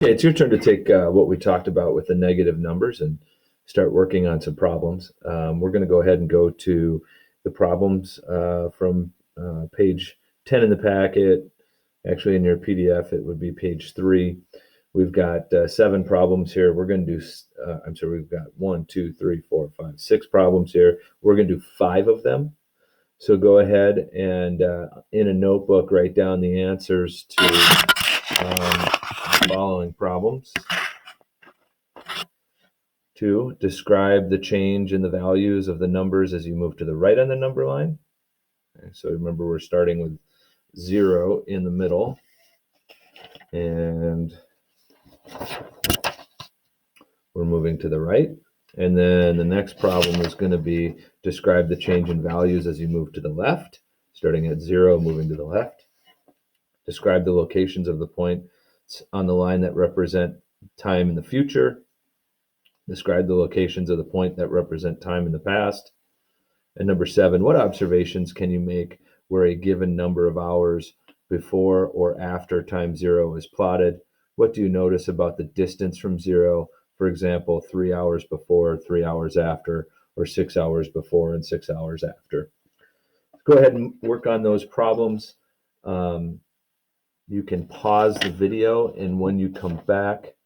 Okay, it's your turn to take what we talked about with the negative numbers and start working on some problems. We're going to go ahead and go to the problems from page 10 in the packet. Actually, in your PDF, it would be page 3. We've got 7 problems here. We're going to do, I'm sorry, we've got 1, 2, 3, 4, 5, 6 problems here. We're going to do 5 of them. So go ahead and in a notebook, write down the answers to the following problems. 2, describe the change in the values of the numbers as you move to the right on the number line. Okay, so remember, we're starting with 0 in the middle, and we're moving to the right. And then the next problem is going to be describe the change in values as you move to the left, starting at 0, moving to the left. Describe the locations of the points on the line that represent time in the future. Describe the locations of the point that represent time in the past. And number 7, what observations can you make where a given number of hours before or after time 0 is plotted? What do you notice about the distance from 0? For example, 3 hours before, 3 hours after, or 6 hours before and 6 hours after. Go ahead and work on those problems. You can pause the video, and when you come back,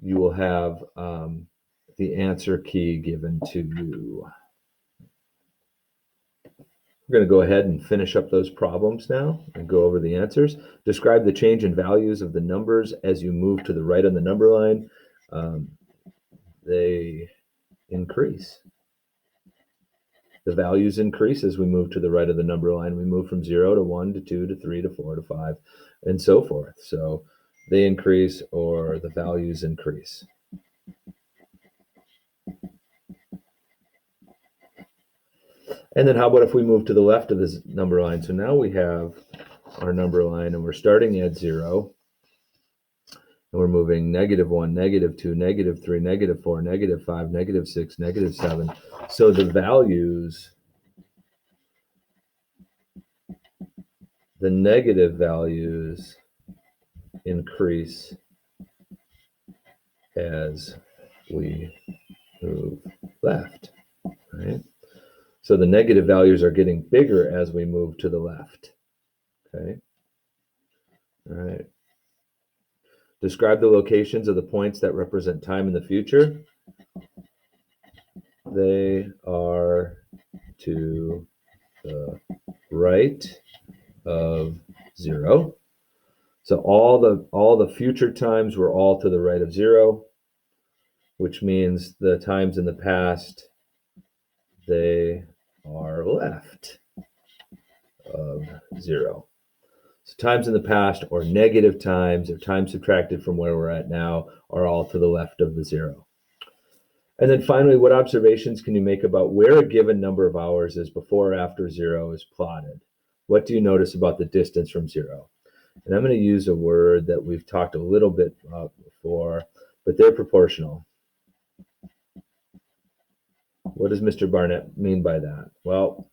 you will have the answer key given to you. We're going to go ahead and finish up those problems now and go over the answers. Describe the change in values of the numbers as you move to the right on the number line. They increase. The values increase as we move to the right of the number line. We move from 0 to 1 to 2 to 3 to 4 to 5 and so forth. So they increase, or the values increase. And then how about if we move to the left of this number line? So now we have our number line, and we're starting at 0. And we're moving -1, -2, -3, -4, -5, -6, -7. So the values, the negative values, increase as we move left, right? So the negative values are getting bigger as we move to the left, okay? All right. Describe the locations of the points that represent time in the future. They are to the right of 0. So all the future times were all to the right of 0, which means the times in the past, they are left of 0. So times in the past, or negative times, or time subtracted from where we're at now, are all to the left of the 0. And then finally, what observations can you make about where a given number of hours is before or after 0 is plotted? What do you notice about the distance from 0? And I'm going to use a word that we've talked a little bit about before, but they're proportional. What does Mr. Barnett mean by that? Well,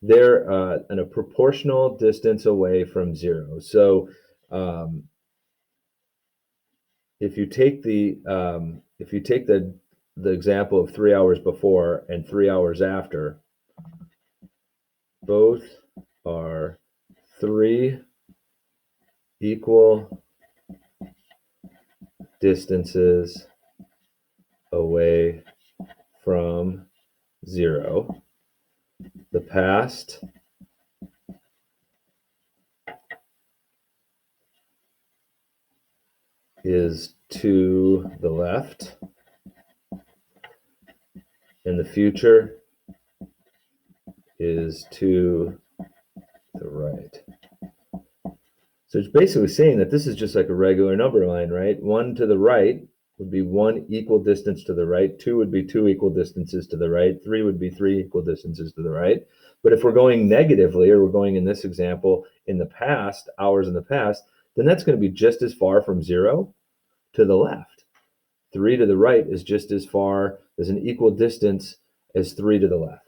they're in a proportional distance away from 0. So if you take the example of 3 hours before and 3 hours after, both are 3 equal distances away from 0. The past is to the left, and the future is to the right. So it's basically saying that this is just like a regular number line, right? 1 to the right would be 1 equal distance to the right. 2 would be 2 equal distances to the right. 3 would be 3 equal distances to the right. But if we're going negatively, or we're going in this example in the past, hours in the past, then that's going to be just as far from 0 to the left. 3 to the right is just as far as an equal distance as 3 to the left.